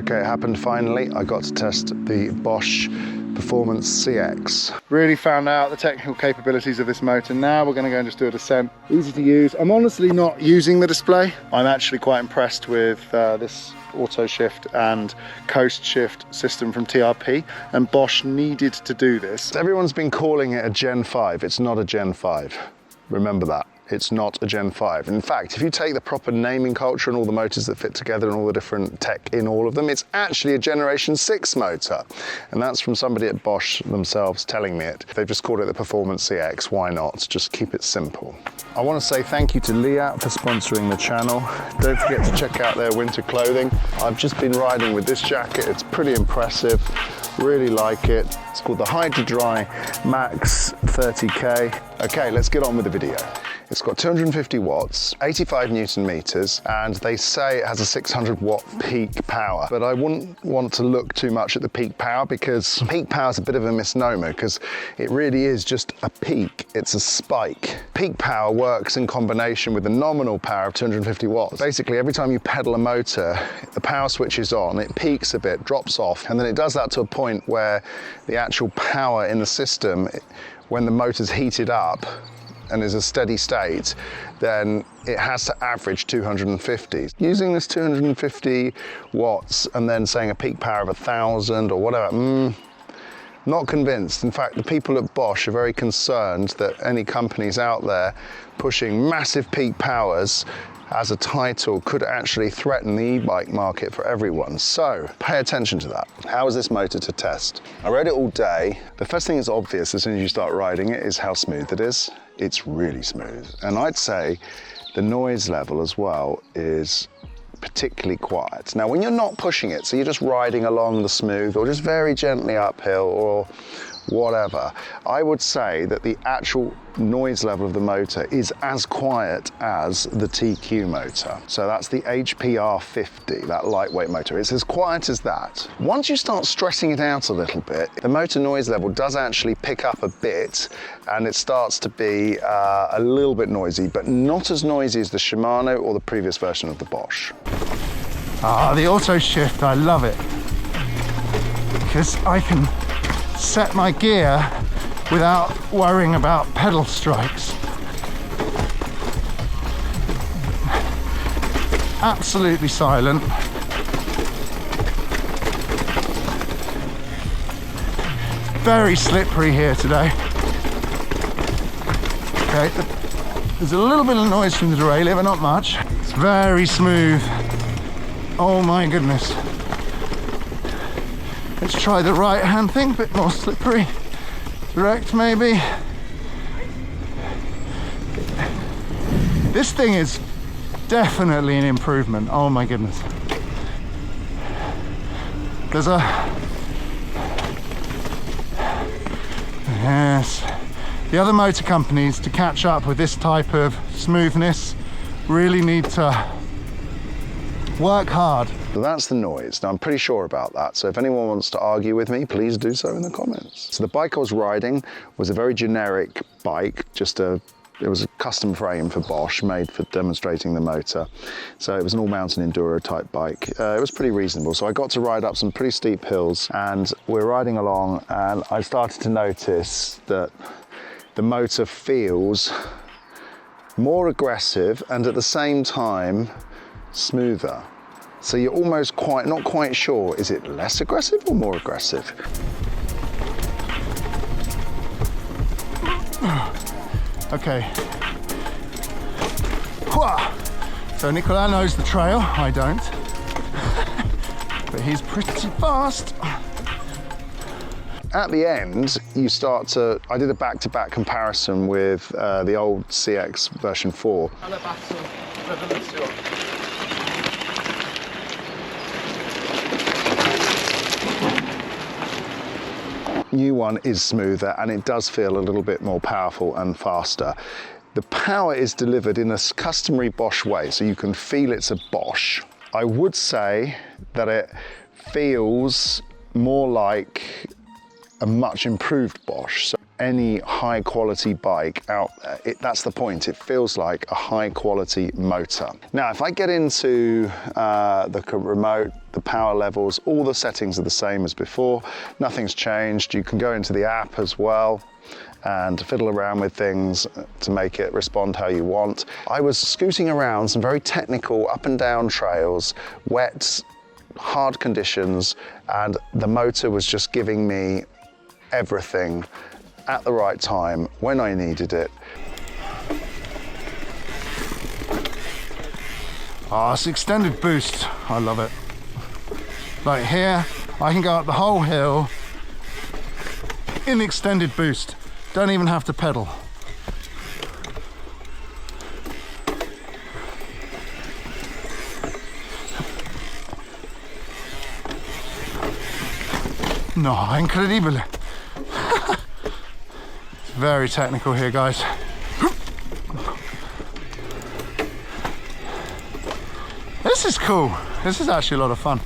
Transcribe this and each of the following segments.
Okay, it happened finally. I got to test the Bosch Performance CX. Really found out the technical capabilities of this motor. Now we're going to go and just do a descent. Easy to use. I'm honestly not using the display. I'm actually quite impressed with this auto shift and coast shift system from TRP, and Bosch needed to do this. Everyone's been calling it a Gen 5. It's not a Gen 5. Remember that. It's not a Gen 5. In fact, if you take the proper naming culture and all the motors that fit together and all the different tech in all of them, it's actually a Generation 6 motor. And that's from somebody at Bosch themselves telling me it. They've just called it the Performance CX. Why not? Just keep it simple. I want to say thank you to Liat for sponsoring the channel. Don't forget to check out their winter clothing. I've just been riding with this jacket. It's pretty impressive. Really like it. It's called the Hydra Dry Max 30K. Okay, let's get on with the video. It's got 250 watts, 85 Newton meters, and they say it has a 600 watt peak power. But I wouldn't want to look too much at the peak power, because peak power is a bit of a misnomer, because it really is just a peak. It's a spike. Peak power works in combination with the nominal power of 250 watts. Basically, every time you pedal a motor, the power switch is on, it peaks a bit, drops off, and then it does that to a point where the actual power in the system, when the motor's heated up and is a steady state, then it has to average 250. Using this 250 watts and then saying a peak power of 1,000 or whatever, not convinced. In fact, the people at Bosch are very concerned that any companies out there pushing massive peak powers as a title could actually threaten the e-bike market for everyone. So pay attention to that. How is this motor to test? I rode it all day. The first thing that's obvious as soon as you start riding it is how smooth it is. It's really smooth. And I'd say the noise level as well is particularly quiet. Now, when you're not pushing it, so you're just riding along the smooth or just very gently uphill or whatever, I would say that the actual noise level of the motor is as quiet as the TQ motor. So that's the HPR50, that lightweight motor. It's as quiet as that. Once you start stressing it out a little bit, the motor noise level does actually pick up a bit, and it starts to be a little bit noisy, but not as noisy as the Shimano or the previous version of the Bosch. The auto shift, I love it, because I can set my gear without worrying about pedal strikes. Absolutely silent. Very slippery here today. Okay, there's a little bit of noise from the derailleur, but not much. It's very smooth. Oh my goodness. Let's try the right hand thing, a bit more slippery. Direct maybe. This thing is definitely an improvement. Oh my goodness. There's a... Yes. The other motor companies, to catch up with this type of smoothness, really need to work hard. So that's the noise. Now, I'm pretty sure about that. So if anyone wants to argue with me, please do so in the comments. So the bike I was riding was a very generic bike, it was a custom frame for Bosch, made for demonstrating the motor. So it was an all-mountain enduro type bike. It was pretty reasonable. So I got to ride up some pretty steep hills, and we're riding along, and I started to notice that the motor feels more aggressive and at the same time smoother. So you're almost not quite sure, is it less aggressive or more aggressive? Okay. So Nicolas knows the trail, I don't. But he's pretty fast. At the end, I did a back-to-back comparison with the old CX version 4. New one is smoother, and it does feel a little bit more powerful and faster. The power is delivered in a customary Bosch way, so you can feel it's a Bosch. I would say that it feels more like a much improved Bosch. So any high quality bike out there. That's the point. It feels like a high quality motor. Now, if I get into the remote, the power levels, all the settings are the same as before. Nothing's changed. You can go into the app as well and fiddle around with things to make it respond how you want. I was scooting around some very technical up and down trails, wet, hard conditions, and the motor was just giving me everything at the right time when I needed it. Oh, it's extended boost. I love it. Like here, I can go up the whole hill in extended boost. Don't even have to pedal. No, incredibile. It's very technical here, guys. This is cool. This is actually a lot of fun.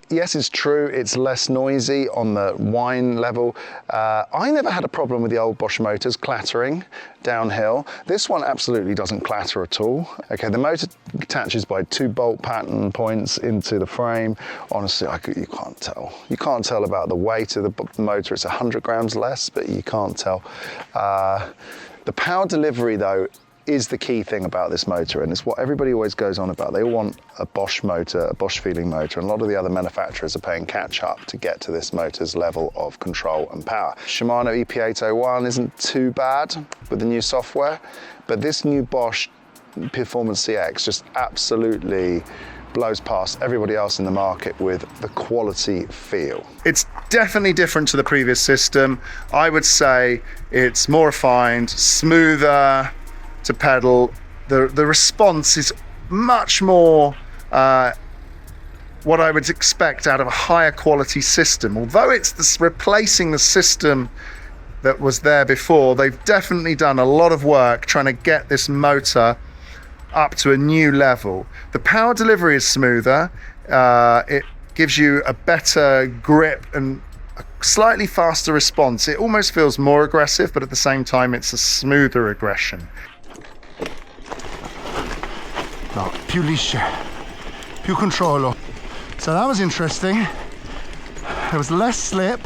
Yes, it's true, it's less noisy on the whine level. I never had a problem with the old Bosch motors clattering downhill. This one absolutely doesn't clatter at all. Okay, the motor attaches by 2 bolt pattern points into the frame. Honestly, you can't tell. You can't tell about the weight of the motor. It's 100 grams less, but you can't tell. The power delivery, though, is the key thing about this motor, and it's what everybody always goes on about. They all want a Bosch motor, a Bosch feeling motor, and a lot of the other manufacturers are playing catch up to get to this motor's level of control and power. Shimano EP801 isn't too bad with the new software, but this new Bosch Performance CX just absolutely blows past everybody else in the market with the quality feel. It's definitely different to the previous system. I would say it's more refined, smoother to pedal. The response is much more what I would expect out of a higher quality system. Although it's replacing the system that was there before, they've definitely done a lot of work trying to get this motor up to a new level. The power delivery is smoother. It gives you a better grip and a slightly faster response. It almost feels more aggressive, but at the same time it's a smoother aggression. No, più lisce, più controllo. So that was interesting. There was less slip.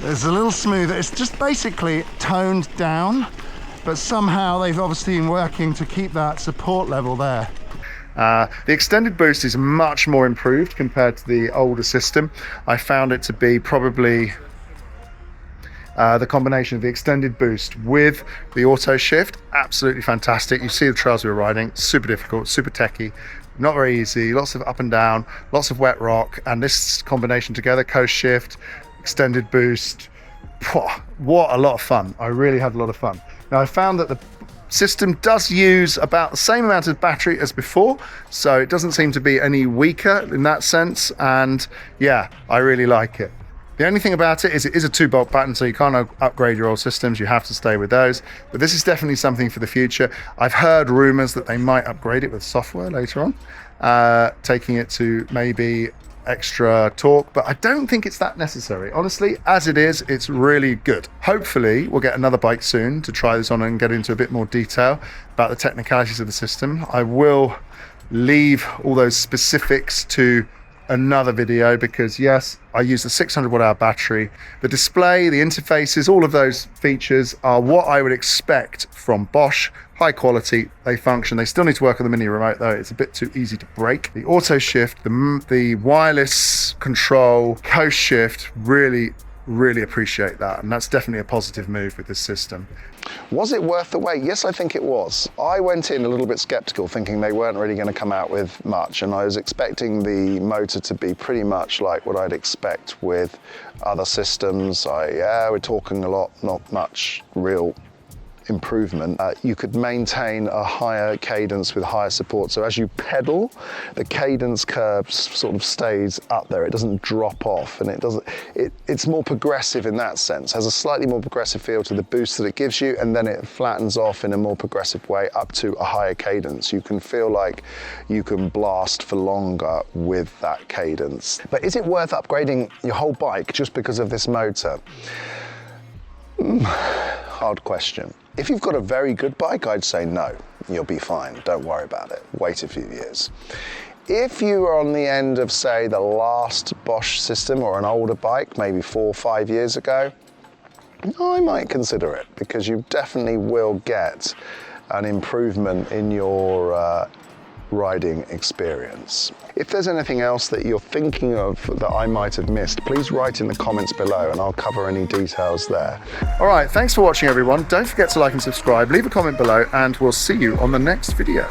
There's a little smoother. It's just basically toned down, but somehow they've obviously been working to keep that support level there. The extended boost is much more improved compared to the older system. I found it to be probably the combination of the extended boost with the auto shift, absolutely fantastic. You see the trails we were riding, super difficult, super techy, not very easy, lots of up and down, lots of wet rock, and this combination together, coast shift, extended boost, what a lot of fun. I really had a lot of fun. Now I found that the system does use about the same amount of battery as before, so it doesn't seem to be any weaker in that sense, and yeah, I really like it. The only thing about it is a 2-bolt pattern, so you can't upgrade your old systems. You have to stay with those. But this is definitely something for the future. I've heard rumors that they might upgrade it with software later on, taking it to maybe extra torque, but I don't think it's that necessary. Honestly, as it is, it's really good. Hopefully, we'll get another bike soon to try this on and get into a bit more detail about the technicalities of the system. I will leave all those specifics to another video because yes, I use the 600 watt hour battery. The display, the interfaces, all of those features are what I would expect from Bosch. High quality, they function. They still need to work on the mini remote though. It's a bit too easy to break. The auto shift, the wireless control, coast shift, really appreciate that, and that's definitely a positive move with this system. Was it worth the wait? Yes, I think it was. I went in a little bit skeptical, thinking they weren't really going to come out with much, and I was expecting the motor to be pretty much like what I'd expect with other systems. We're talking a lot, not much real improvement. You could maintain a higher cadence with higher support, so as you pedal, the cadence curve sort of stays up there. It doesn't drop off, and it's more progressive in that sense. Has a slightly more progressive feel to the boost that it gives you, and then it flattens off in a more progressive way up to a higher cadence. You can feel like you can blast for longer with that cadence. But is it worth upgrading your whole bike just because of this motor? Hard question. If you've got a very good bike, I'd say no. You'll be fine. Don't worry about it. Wait a few years. If you are on the end of, say, the last Bosch system or an older bike, maybe 4 or 5 years ago, I might consider it, because you definitely will get an improvement in your riding experience. If there's anything else that you're thinking of that I might have missed, please write in the comments below and I'll cover any details there. All right, thanks for watching everyone. Don't forget to like and subscribe, leave a comment below, and we'll see you on the next video.